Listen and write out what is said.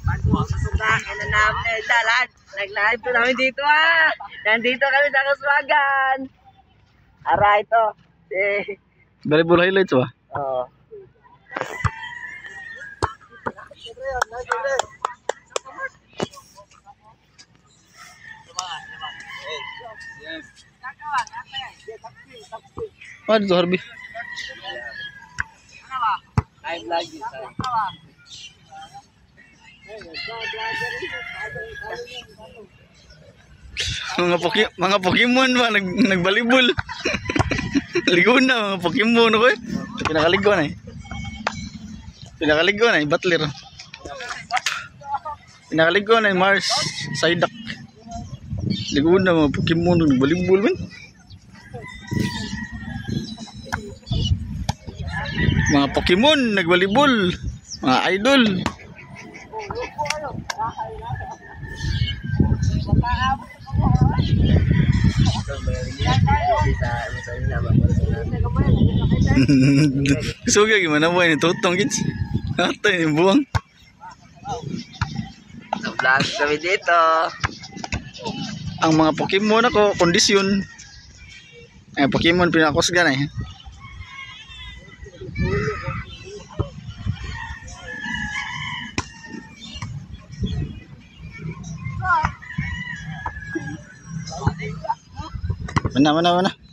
Pagpapasukakin na namin. Dalan. Nag-live po namin dito Nandito kami sa Kaswagan. Ara ito. Volleyball highlights ba? Oo. Ah, dito Harvey. I'm lagi sa. Mga Pokemon ba nagbalibol. Ligo na mga Pokemon ko eh. Pinakaligo na eh. Pinakaligo na eh, Butler. Pinakaligo na eh, Mars, Psyduck. Ligo na mga Pokemon nagbalibol man. Mga Pokemon nagbalibol, mga idol. Suga gimana buhay ni Tutong kids? Atay ni buwang. Vlog kami dito. Ang mga Pokemon ako kondisyon. Eh Pokemon pinakusgan eh. Mana.